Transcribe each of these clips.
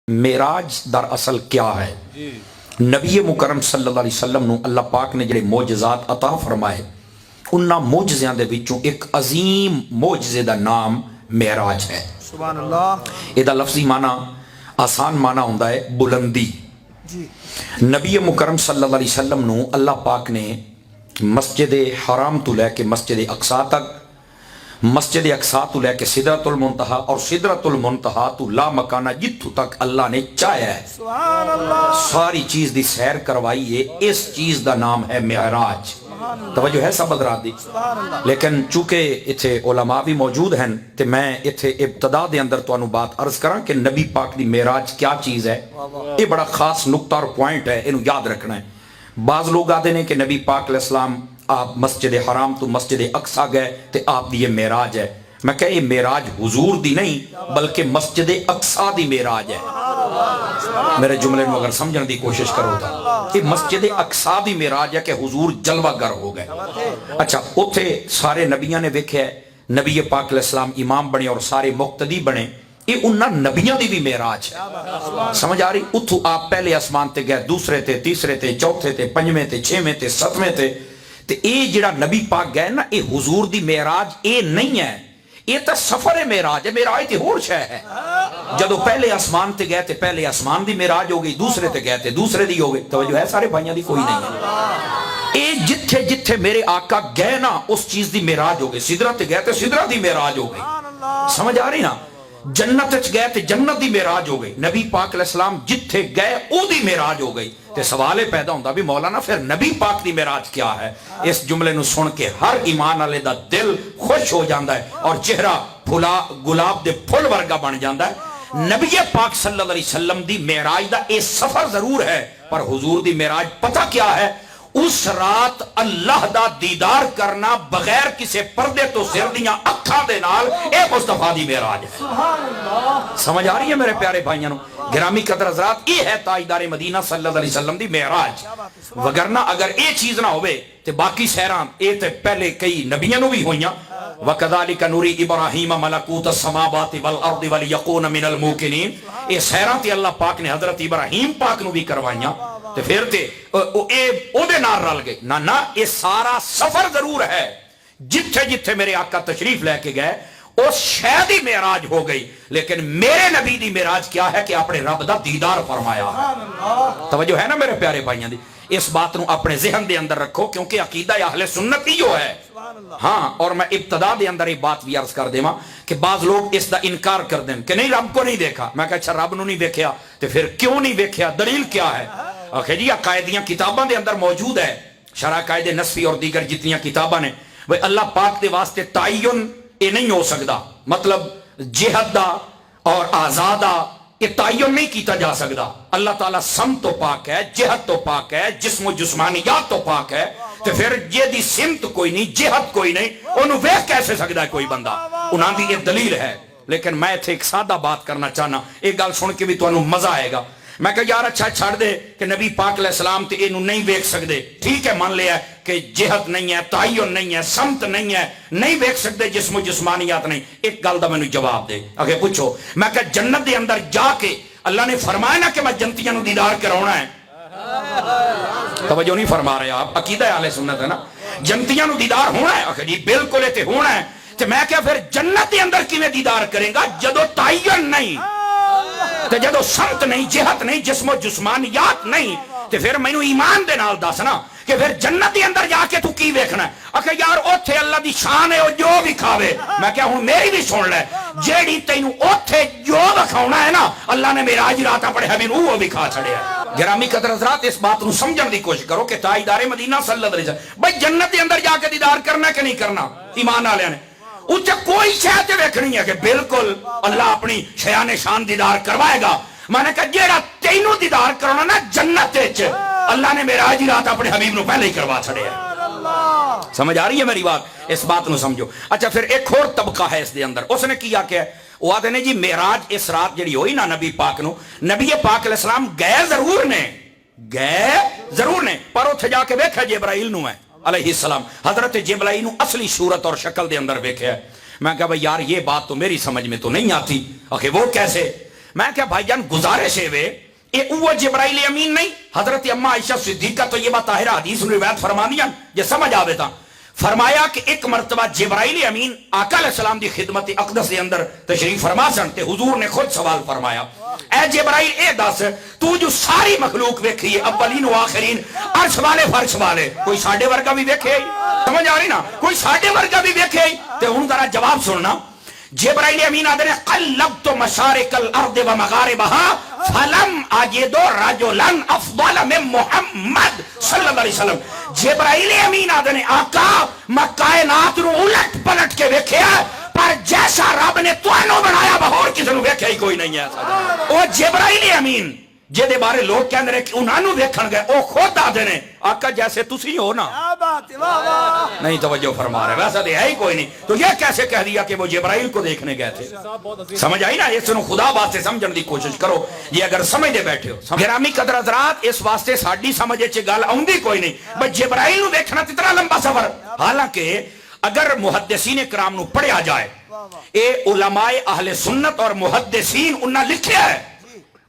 معراج در اصل کیا ہے؟ نبی مکرم صلی اللہ علیہ وسلم نو اللہ پاک نے جڑے معجزات عطا فرمائے انہاں معجزیاں دے وچوں ایک عظیم معجزے دا نام معراج ہے۔ سبحان اللہ۔ یہ دا لفظی معنی آسان معنی ہوندا ہے بلندی۔ نبی مکرم صلی اللہ علیہ وسلم نو اللہ پاک نے مسجد حرام تو لے کے مسجد اقصی تک، مسجد اقصی تو لے کے سدرۃ المنتہا اور سدرۃ المنتہا تو لا مکانہ جتھوں تک اللہ نے چاہیا ہے سبحان اللہ۔ ساری چیز دی سیر کروائی ہے۔ اس چیز دا نام ہے معراج۔ توجہ ہے سب حضرات دی؟ لیکن چونکہ اتھے علماء بھی موجود ہیں تے میں اتھے ابتدا دے اندر تانوں بات عرض کراں کہ نبی پاک دی معراج کیا چیز ہے۔ یہ بڑا خاص نقطہ اور پوائنٹ ہے، انہوں یاد رکھنا ہے۔ بعض لوگ آتے ہیں کہ نبی پاک علیہ السلام آپ مسجد حرام تو مسجد اقصی گئے تے آپ دی یہ معراج ہے۔ میں کہا یہ معراج حضور دی نہیں بلکہ مسجد اقصی دی معراج ہے۔ میرے جملے میں اگر سمجھنے دی کوشش کرو تا یہ مسجد اقصی دی معراج ہے کہ حضور جلوہ گر ہو گئے۔ اچھا اتھے سارے نبیاں نے ویکھیا ہے، نبی پاک علیہ السلام امام بنے اور سارے مقتدی بنے، یہ انہاں نبیاں دی بھی معراج ہے۔ سمجھ آ رہی؟ اتھو آپ پہلے آسمان تے گئے، دوسرے تے، تیسرے تے، چوتھے تے، پنجویں تے، چھویں تے، ستویں تے، تے اے جڑا نبی پاک گئے نا اے حضور دی معراج اے نہیں ہے، یہ تو سفر معراج ہے۔ معراج تے ہور شے ہے۔ جدو پہلے آسمان تے گئے تے پہلے آسمان دی معراج ہو گئی، دوسرے تے گئے تے دوسرے دی ہو گئی۔ توجہ ہے سارے بھائیاں دی؟ کوئی نہیں ہے۔ اے جتھے جتھے میرے آقا گئے نا اس چیز دی معراج ہو گئی۔ سدرت تے گئے تے سدرت دی معراج ہو گئی۔ سمجھ آ رہی نا؟ جنت وچ گئے تے جنت دی معراج ہو گئی۔ نبی پاک علیہ السلام جتھے گئے او دی معراج ہو گئی۔ تے سوال پیدا ہوندا بھی مولانا پھر نبی پاک دی معراج کیا ہے؟ اس جملے نو سن کے ہر ایمان والے دا دل خوش ہو جاندا ہے اور چہرہ پھلا گلاب دے پھل ورگا بن جاندا ہے۔ نبی پاک صلی اللہ علیہ وسلم دی معراج دا اے سفر ضرور ہے پر حضور دی معراج پتہ کیا ہے؟ اس رات اللہ دا دیدار کرنا بغیر کسی پردے تو سر دیاں اکھاں دے نال اے مصطفیٰ دی معراج ہے۔ سمجھ آ رہی ہے میرے پیارے بھائیاں نو؟ گرامی قدر حضرات، یہ ہے تاجدار مدینہ صلی اللہ علیہ وسلم دی معراج۔ وگرنہ اگر اے چیز نہ ہوئے تے باقی سہران اے تے پہلے کئی نبیوں نو بھی ہوئیاں۔ وَكَذَلِكَ نُرِي إِبْرَاهِيمَ مَلَكُوتَ السَّمَاوَاتِ وَالْأَرْضِ وَلِيَكُونَ مِنَ الْمُوقِنِينَ۔ اے سہران تے اللہ پاک نے حضرت ابراہیم پاک نو بھی کروائیاں تے پھر تے او دے نار رل گئے۔ نہ یہ سارا سفر ضرور ہے۔ جتھے جتھے میرے آقا تشریف لے کے گئے اس شاید ہی معراج ہو گئی، لیکن میرے نبی دی معراج کیا ہے کہ اپنے رب دا دیدار فرمایا ہے۔ توجہ ہے نا میرے پیارے بھائیاں دی؟ اس بات نو اپنے ذہن دے اندر رکھو کیونکہ عقیدہ اہل سنت ہی جو ہے۔ ہاں، اور میں ابتدا دے اندر یہ بات بھی عرض کر دیواں کہ بعض لوگ اس دا انکار کر دیں کہ نہیں رب کو نہیں دیکھا۔ میں کہا اچھا رب نو نہیں دیکھیا تو پھر کیوں نہیں دیکھیا؟ دلیل کیا ہے؟ آخر جی عقائدیاں کتاباں دے اندر موجود ہے، شرح قائد نصفی اور دیگر جتنیاں کتاباں نے، وہ اللہ پاک دے واسطے تعین یہ نہیں ہو سکتا، مطلب جہد دا اور آزادہ یہ تعین نہیں کیتا جا سکتا۔ اللہ تعالیٰ سم تو پاک ہے، جہد تو پاک ہے، جسم و جسمانیات تو پاک ہے، تو پھر یہ دی سمت کوئی نہیں، جہد کوئی نہیں، انہوں ویکھ کیسے سکتا ہے کوئی بندہ؟ انہاں دی یہ دلیل ہے۔ لیکن میں تھے ایک سادہ بات کرنا چاہنا، ایک گل سن کے بھی تو انہوں مزہ آئے گا۔ میں کہا یار اچھا چھڑ دے کہ نبی پاک علیہ السلام تے انہوں نہیں ویکھ سکتے، ٹھیک ہے مان لیا کہ جہد نہیں ہے، تعین نہیں ہے، سمت نہیں ہے، نہیں ویکھ سکتے، جسم و جسمانیات نہیں۔ ایک گل دا میں نے جواب دے اگے پوچھو۔ میں کہا جنت دے اندر جا کے اللہ نے فرمایا نا کہ میں جنتیاں نو دیدار کراؤنا ہے۔ توجہ نہیں فرما رہے آپ؟ عقیدہ اہل سنت ہے نا، جنتیاں نو دیدار ہونا ہے۔ آخر جی بالکل تے ہونا ہے۔ تو میں کہا پھر جنت دے اندر کیویں دیدار کریں گا جدو تعین نہیں، تو جدو سمت نہیں، جہت نہیں، جسم و جسمانیات نہیں، تو پھر مینوں ایمان دے نال دس نا کہ پھر جنت دے اندر جا کے تو کی ویکھنا ہے؟ آخر یار اوتھے اللہ دی شان ہے، او جو وکھاوے۔ میں کہا ہوں میری بھی سن لے، جیڑی تینوں اوتھے جو وکھاونا ہے نا اللہ نے معراج رات اپنے حبیب نو وہ وکھا چھڑیا ہے۔ گرامی قدر حضرات، اس بات نو سمجھن دی کوشش کرو کہ تاجدار مدینہ صلی اللہ علیہ وسلم بھائی جنت دے اندر جا کے دیدار کرنا کہ نہیں کرنا؟ ایمان والے نے اتنے کوئی شاید ویکھنی ہے کہ بالکل اللہ اپنی شیان شان دیدار کروائے گا۔ میں نے کہا جیڑا تینوں دیدار کرنا نا جنت وچ اللہ نے معراج رات اپنے حبیب نو پہلے ہی کروا چھڑیا ہے۔ سمجھ آ رہی ہے میری بات؟ اس بات نو سمجھو۔ اچھا پھر ایک اور طبقہ ہے اس دے اندر، اس نے کیا کہ وہ آتے نے جی معراج اس رات جڑی ہوئی نا نبی پاک نو، نبی پاک علیہ السلام گئے ضرور نے پر اتھے جا کے ویکھا جبرائیل نو ہے علیہ السلام، حضرت جبرائیل نو اصلی صورت اور شکل دے اندر ویکھیا ہے۔ میں کہا بھئی یار یہ بات تو میری سمجھ میں تو نہیں آتی۔ آخر وہ کیسے؟ میں کیا بھائی جان گزارش ہے وے یہ وہ جبرائیل امین نہیں حضرت اما عائشہ صدیقہ طیبہ طاہرہ حدیث روایت فرما دیا یہ سمجھ آوے تھا فرمایا کہ ایک مرتبہ جبرائیل امین آقا علیہ السلام دی خدمت اقدس دے اندر تشریف فرما سن تے حضور نے خود سوال فرمایا اے جبرائیل اے دس تو جو ساری مخلوق ویکھی ہے اولین و آخرین عرش والے فرش والے کوئی ساڈے ورگا بھی ویکھے سمجھ آ رہی نا کوئی ساڈے ورگا بھی ویکھے تے ہن ذرا جواب سننا جبرائیل امین آدھے قلبت مشارق الارض و مغاربها فلم اجد رجلا افضل من محمد صلی اللہ علیہ وسلم جبرائیل امین آدھے آقا میں کائنات نو الٹ پلٹ کے ویکھیا پر جیسا رب نے تانوں بنایا بہور کسی نو ویکھیا ہی کوئی نہیں ہے او جبرائیل امین جہدے بارے لوگ کہندے نے کہ انہاں نو ویکھن گئے او خود آدھے نے آقا جیسے تسی ہو نا نہیں توجہ فرما رہے ویسا دے ہے ہی کوئی نہیں تو یہ کیسے کہہ دیا کہ وہ جبرائیل کو دیکھنے گئے تھے سمجھ آئی نا اس نو خدا واسطے سمجھن دی کوشش کرو یہ اگر سمجھ دے بیٹھے ہو گرامی قدر حضرات اس واسطے ساڈی سمجھے چ گل آوندی کوئی نہیں بس جبرائیل نو دیکھنا اتنا لمبا سفر حالانکہ اگر محدثین کرام نو پڑھیا جائے اے علماء اہل سنت اور محدثین انہاں لکھیا ہے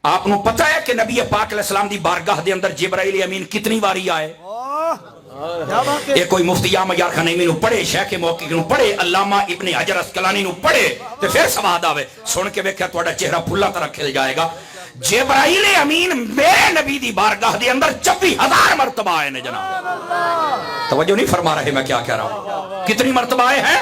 آپ نو پتہ ہے کہ نبی پاک علیہ السلام دی بارگاہ دے اندر جبرائیل امین کتنی باری آئے یہ کوئی مفتی یا مجار خنیمی نو پڑھے شیخ موقع نو پڑھے علامہ ابن حجر اسقلانی نو پڑھے تو پھر سواد آوے سن کے ویکھیا تہاڈا چہرہ پھلا طرح کھل جائے گا جبرائیل امین میرے نبی دی بارگاہ دے اندر 24,000 مرتبہ آئے نے جناب توجہ نہیں فرما رہے میں کیا کہہ رہا ہوں کتنی مرتبہ آئے ہیں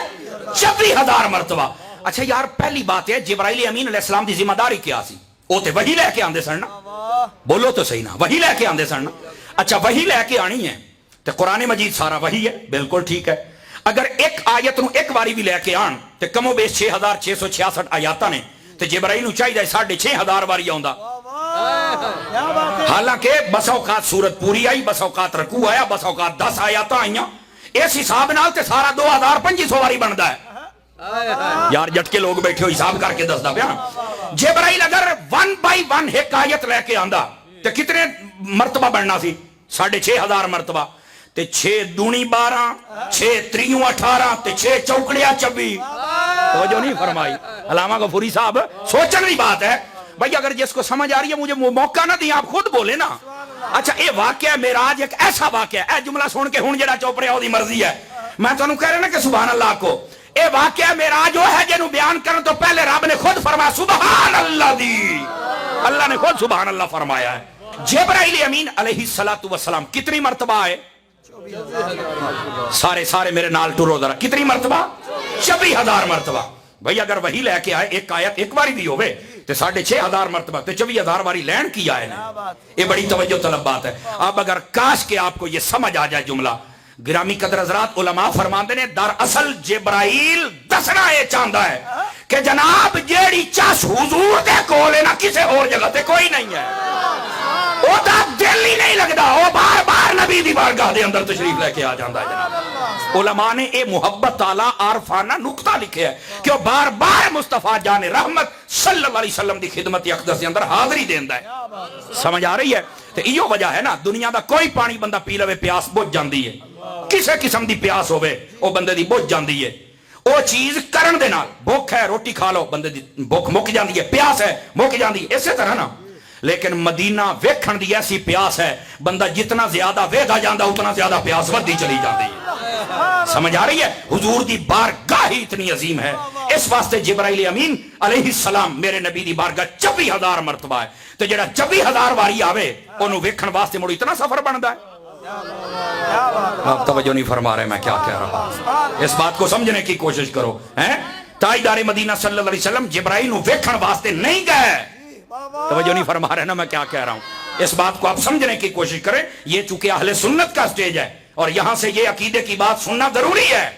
24,000 مرتبہ اچھا یار پہلی بات ہے جبرائیل امین علیہ السلام دی ذمہ داری کیا سی وہ تے وہی لے کے آندے سن نا بولو تو صحیح نا وہی لے کے آندے سن نا اچھا وہی لے کے آنی ہے تے قرآن مجید سارا وہی ہے بالکل ٹھیک ہے اگر ایک آیت نو ایک باری بھی لے کے آن تے کم و بیش 6,666 آیاتاں نے تے جبرائیل نو چاہیے 6,500 باری آوندا حالانکہ بس اوقات سورت پوری آئی بس اوقات رکوع آیا بس اوقات 10 آیاتاں آئیاں اس حساب نال تے سارا 2,500 باری بندا ہے یار جٹ کے لوگ بیٹھے ہو حساب کر کے دسدا پیا جبرائیل اگر 1 by 1 ایک آیت لے کے آندا تے کتنے مرتبہ بننا سی 6,500 مرتبہ تے 6 دونی 12 6 تریوں 18 تے 6 چوکڑیاں 24 توجہ نہیں فرمائی علامہ غفوری صاحب سوچنے کی بات ہے بھائی اگر جس کو سمجھ آ رہی ہے مجھے موقع نہ دیں آپ خود بولے نا اچھا یہ واقعہ معراج ایک ایسا واقعہ ہے جملہ سن کے ہن جڑا چوپ رہا دی مرضی ہے میں تانوں کہہ رہا نا کہ سبحان اللہ کو اے واقعہ معراج وہ ہے جنوں بیان کرن تو پہلے رب نے خود فرمایا سبحان اللہ دی اللہ نے خود سبحان اللہ فرمایا ہے جبرائیل امین علیہ السلام کتنی مرتبہ آئے سارے میرے نال ٹرو ذرا کتنی مرتبہ 24,000 مرتبہ بھئی اگر وہی لے کے آئے ایک آیت ایک باری بھی ہوئے تے 6,500 مرتبہ تے 24,000 باری لین کی آئے یہ بڑی توجہ طلب بات ہے اب اگر کاش کے آپ کو یہ سمجھ آ جائے جملہ گرامی قدر حضرات علماء فرماندے نے در اصل جبرائیل دسنا یہ چاہتا ہے کہ جناب جیڑی چاس حضور دے کولے نہ کسے اور جگہ تے کوئی نہیں ہے وہ تا دل ہی نہیں لگدا وہ بار بار نبی دی بارگاہ دے اندر تشریف لے کے آ جاندا ہے جناب علماء نے اے محبت تعالی عارفانہ نقطہ لکھے ہے کہ وہ بار بار مصطفیٰ جان رحمت صلی اللہ علیہ وسلم دی خدمت اقدس دے اندر حاضری دیندا ہے سمجھ آ رہی ہے تے ایو وجہ ہے نا دنیا دا کوئی پانی بندہ پی لوے پیاس بجھ جاندی ہے کسے قسم دی پیاس ہوئے او بندے دی بجھ جاندی ہے او چیز کرن دے نال بھوک ہے روٹی کھا لو بندے دی بھوک مک جاندی ہے پیاس ہے مک جاندی ہے اسی طرح نا لیکن مدینہ ویکھن دی ایسی پیاس ہے بندہ جتنا زیادہ ویکھدا جاندا اتنا زیادہ پیاس ودی چلی جاندی ہے سمجھ آ رہی ہے حضور دی بارگاہ ہی اتنی عظیم ہے اس واسطے جبرائیل امین علیہ السلام میرے نبی دی بارگاہ 24,000 مرتبہ ہے تو جڑا 24,000 باری آوے انہوں ویکھن واسطے مڑ اتنا سفر بندا ہے آپ توجہ نہیں فرما رہے میں کیا کہہ رہا ہوں اس بات کو سمجھنے کی کوشش کرو تاجدار مدینہ صلی اللہ علیہ وسلم جبرائیل نو ویکھن واسطے نہیں گئے توجہ نہیں فرما رہے نا میں کیا کہہ رہا ہوں اس بات کو آپ سمجھنے کی کوشش کریں یہ چونکہ اہل سنت کا سٹیج ہے اور یہاں سے یہ عقیدے کی بات سننا ضروری ہے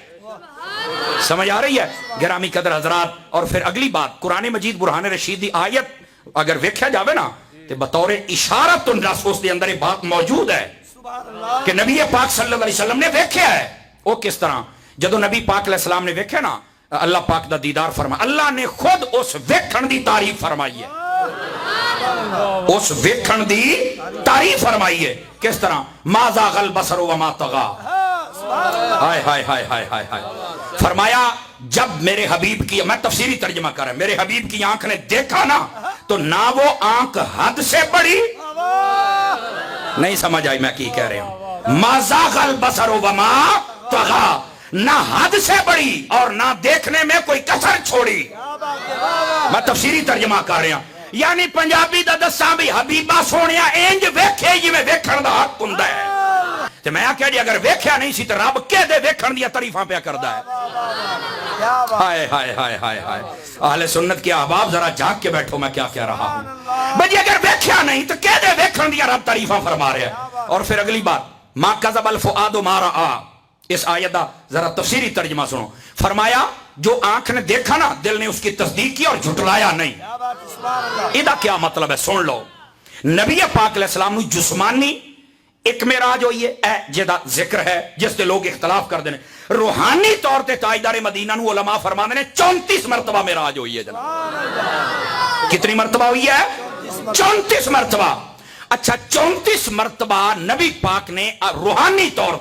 سمجھ آ رہی ہے گرامی قدر حضرات اور پھر اگلی بات قرآن مجید برہان رشید دی آیت اگر ویکھیا جاوے نا تو بطور اشارت اس دے اندر یہ بات موجود ہے کہ نبی پاک صلی اللہ علیہ وسلم نے ویکھیا ہے وہ کس طرح جدو نبی پاک علیہ السلام نے ویکھیا نا اللہ پاک دا دیدار فرمایا اللہ نے خود اس ویکھن دی تعریف فرمائی ہے اس ویکھن دی تعریف فرمائی ہے کس طرح ما زاغ البصر وما طغى ہائے ہائے ہائے ہائے ہائے ہائے فرمایا جب میرے حبیب کی میں تفسیری ترجمہ کر رہا ہوں میرے حبیب کی آنکھ نے دیکھا نا تو نہ وہ آنکھ حد سے بڑی، نہیں سمجھ آئی میں کی کہہ رہا ہوں، ما زاغ البصر وما طغى، نہ حد سے بڑی اور نہ دیکھنے میں کوئی کسر چھوڑی۔ میں تفسیری ترجمہ کر رہا ہوں، یعنی پنجابی دا دساں بھی حبیبہ سونیا انج ویکھے جی میں ویکھن دا حق ہوندا ہے، تے میں آکھیا جی اگر ویکھیا نہیں سی تے رب کہدے ویکھن دیا تعریفاں پیا کردا ہے۔ ہائے ہائے ہائے ہائے ہائے، اہل سنت کے احباب ذرا جاگ کے بیٹھو میں کیا کہہ رہا ہوں۔ بھئی اگر ویکھیا نہیں تو کہدے ویکھن دیا رب تعریفاں فرما رہا ہے۔ اور پھر اگلی بات، ما کذب الفؤاد ما رأى، اس آیت دا ذرا تفسیری ترجمہ سنو، فرمایا جو آنکھ نے دیکھا نا دل نے اس کی تصدیق کی اور جھٹلایا نہیں۔ ایدہ کیا مطلب ہے سن لو، نبی پاک علیہ السلام نے جسمانی ایک معراج ہوئی ہے جہاں ذکر ہے جس تے لوگ اختلاف کر دینے، روحانی طور تے تاجدار مدینہ نو علماء فرما دینے 34 مرتبہ معراج ہوئی ہے جناب۔ کتنی مرتبہ ہوئی ہے؟ 34 مرتبہ۔ اچھا 34 مرتبہ نبی پاک نے روحانی طور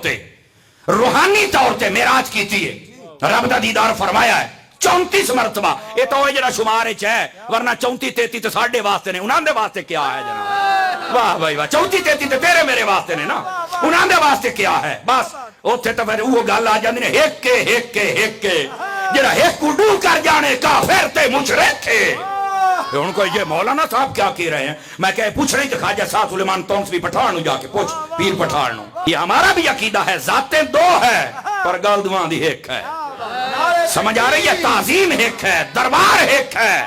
تے معراج کی تھی ہے، رب دا دیدار فرمایا ہے 34 مرتبہ۔ یہ تو جڑا شمار ہے، ورنہ 34 33 تو ساڈے واسطے نے، انہاں دے واسطے کیا ہے جناب؟ واہ بھائی واہ، 34 33 تو تیرے میرے واسطے نے نا، انہاں دے واسطے کیا ہے؟ بس اوتھے تو پھر وہ گل آ جاندی نے ہک کے جڑا ہک کو ڈو کر جانے کافر تے مشرک تھے۔ ان کو یہ مولانا صاحب کیا کہہ رہے ہیں؟ میں کہ پوچھ رہی تھی خواجہ صاحب سلیمان تونسوی پٹھان جا کے پوچھ، پیر پٹھان نو، یہ ہمارا بھی عقیدہ ہے، ذاتیں دو ہے پر گل دوہاں دی ایک ہے۔ سمجھ آ رہی ہے؟ تعظیم ایک ہے، دربار ایک ہے،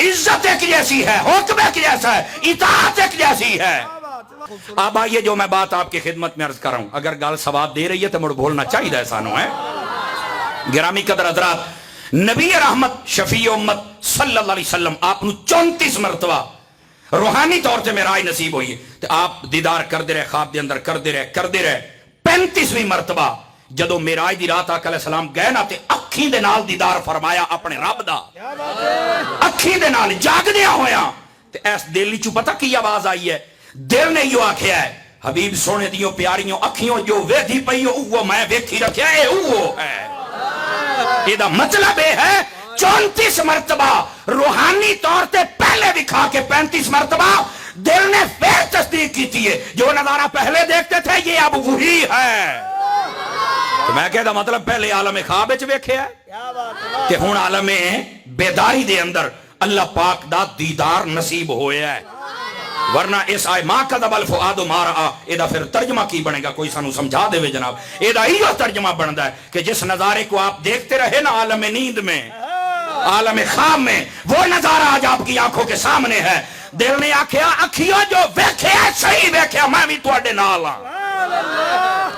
عزت ایک جیسی ہے، حکم ایک جیسا ہے، اطاعت ایک جیسی ہے۔ اب آئیے جو میں بات آپ کی خدمت میں عرض کر رہا ہوں، اگر گل ثواب دے رہی ہے تو مڑ بولنا چاہیے ایسا نو ہے۔ گرامی قدر حضرات، نبی رحمت شفیع امت صلی اللہ علیہ وسلم آپ نو 34 مرتبہ روحانی طور سے معراج نصیب ہوئی ہے، تو آپ دیدار کردے رہے، خواب دے اندر کردے رہے۔ 35ویں مرتبہ جدو معراج دی رات آقا علیہ السلام گئے نا تے اکھیں دے نال دیدار فرمایا اپنے رب دا، اکھیں دے نال جاگدیا ہویا، تے ایس دل چو پتہ کی آواز آئی ہے؟ دل نے یوں آکھیا ہے حبیب سونے دیوں پیاریوں اکھیوں جو ویدھی پئیو اوہ میں ویکھی رکھیا ہے اوہ ہے۔ یہ دا مطلب ہے 34 مرتبہ روحانی طور تے پہلے دکھا کے 35 مرتبہ دل نے پھر تصدیق کی تھی ہے، جو نظارہ پہلے دیکھتے تھے یہ اب وہی ہے۔ تو میں کہتا مطلب پہلے عالم خواب وچ ویکھیا ہے کہ ہن عالم بیداری دے اندر اللہ پاک دا دیدار نصیب ہویا ہے۔ ورنہ اس آئے ما کذب الفؤاد ما رأى، ایدہ پھر ترجمہ کی بنے گا؟ کوئی سانو سمجھا دے وے جناب۔ ایدہ ہی ترجمہ بندا ہے کہ جس نظارے کو آپ دیکھتے رہے نا عالم نیند میں، عالم خواب میں، وہ نظارہ آج آپ کی آنکھوں کے سامنے ہے۔ دل نے آکھیا اکھیوں جو ویکھیا صحیح ویکھیا، میں بھی تواڈے نال ہاں۔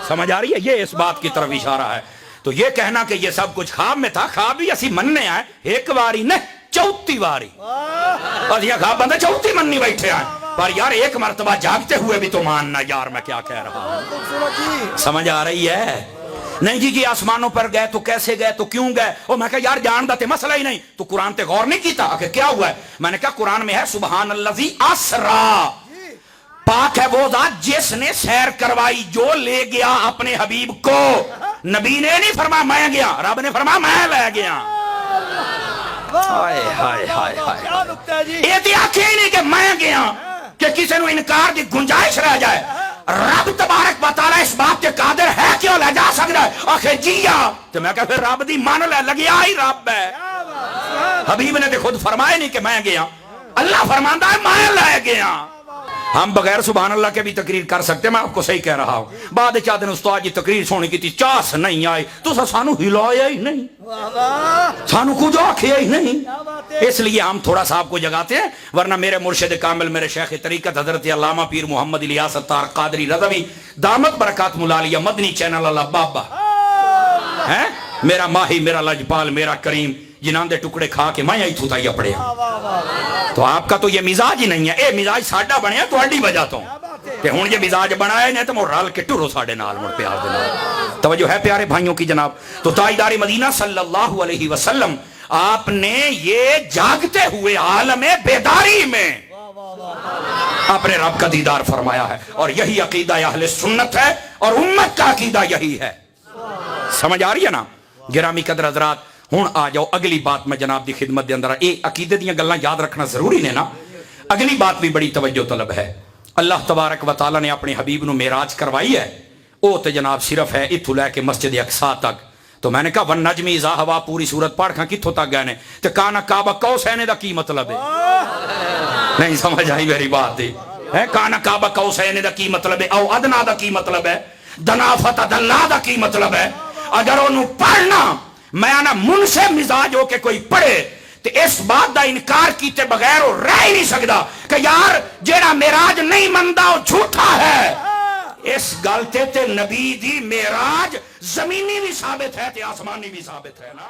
سمجھ آ رہی ہے؟ یہ اس بات کی طرف اشارہ ہے۔ تو یہ کہنا کہ یہ سب کچھ خواب میں تھا، خواب بھی اسی مننے آئے ایک واری نہیں 34 واری، اور یہ خواب بندے 34 مننی بیٹھے آئے، پر یار ایک مرتبہ جاگتے ہوئے بھی تو ماننا یار میں کیا کہہ رہا ہوں۔ سمجھ آ رہی ہے؟ نہیں جی آسمانوں پر گئے تو کیسے گئے تو کیوں گئے؟ اور میں کہا یار جاندہ تے مسئلہ ہی نہیں، تو قرآن تے غور نہیں کیتا کہ کیا ہوا ہے؟ میں نے کہا قرآن میں ہے سبحان الذی اسرا، پاک ہے وہ ذات جس نے سیر کروائی، جو لے گیا اپنے حبیب کو۔ نبی نے نہیں فرمایا میں گیا، رب نے فرمایا میں لے گیا۔ ہائے ہائے ہائے ہائے، یہ تو آنکھیں ہی نہیں کہ میں گیا کہ کسی نے انکار دی گنجائش رہ جائے۔ رب تبارک و تعالی اس بات کے قادر ہے کیوں لے جا سکتا ہے؟ آخر جیا تو میں کہا پھر رب دی مان لے لگیا ہی رب ہے۔ حبیب نے خود فرمایا نہیں کہ میں گیا، اللہ فرماندہ ہے میں لے گیا۔ ہم بغیر سبحان اللہ کے بھی تقریر کر سکتے، میں آپ کو صحیح کہہ رہا ہوں۔ بعد چاہ دن استاد جی تقریر سونی کی تھی، چاس نہیں آئی تو سانو ہلایا ہی نہیں، سانو کچھ آکھیا ہی نہیں، اس لیے ہم تھوڑا سا آپ کو جگاتے ہیں۔ ورنہ میرے مرشد کامل، میرے شیخ طریقت حضرت علامہ پیر محمد الیاس اتار قادری رضوی دامت برکات ملالیہ مدنی چینل اللہ بابا ہے، میرا ماہی، میرا لجپال، میرا کریم، جنان دے ٹکڑے کھا کے میں ہی تھوتائی پڑیا۔ تو آپ کا تو یہ مزاج ہی نہیں ہے، اے مزاج ساڈا بنیا تو اڈی وجہ تو کہ ہون یہ مزاج بنایا نہیں تو مو رال کے ٹرو ساڈے نال مڑ پیار دے نال۔ توجہ ہے پیارے بھائیوں کی جناب؟ تو تاجدار مدینہ صلی اللہ علیہ وسلم آپ نے یہ جاگتے ہوئے عالم بیداری میں اپنے رب کا دیدار فرمایا ہے، اور یہی عقیدہ اہل سنت ہے اور امت کا عقیدہ یہی ہے۔ سمجھ آ رہی ہے نا؟ گرامی قدر حضرات، ہوں آ جاؤ اگلی بات میں جناب دی خدمت دے اندر۔ اے عقیدے دیاں گلاں یاد رکھنا ضروری نے نا۔ اگلی بات بھی بڑی توجہ طلب ہے. اللہ تبارک و تعالی نے اپنے حبیب نو معراج کروائی ہے. وہ تو جناب صرف ہے اتھو لے کے مسجد اقصا تک. تو میں نے کہا ون نجمی اذا ہوا پوری صورت پڑھ کھاں کتھوں تک گئے نے تے کانا کعبہ قوسین دا کی مطلب ہے؟ نہیں سمجھ آئی میری بات ہے. کانا کعبہ قوسین دا کی مطلب ہے؟ او ادنا دا کی مطلب ہے؟ دنا فتدلا دا کی مطلب ہے؟ اگر انہوں پڑھنا میں آنا من سے مزاج ہو کے کوئی پڑھے تو اس بات دا انکار کیتے بغیر وہ رہ ہی نہیں سکتا کہ یار جیڑا معراج نہیں مندا وہ جھوٹا ہے. اس گلتے تے نبی دی معراج زمینی بھی ثابت ہے تے آسمانی بھی ثابت ہے نا.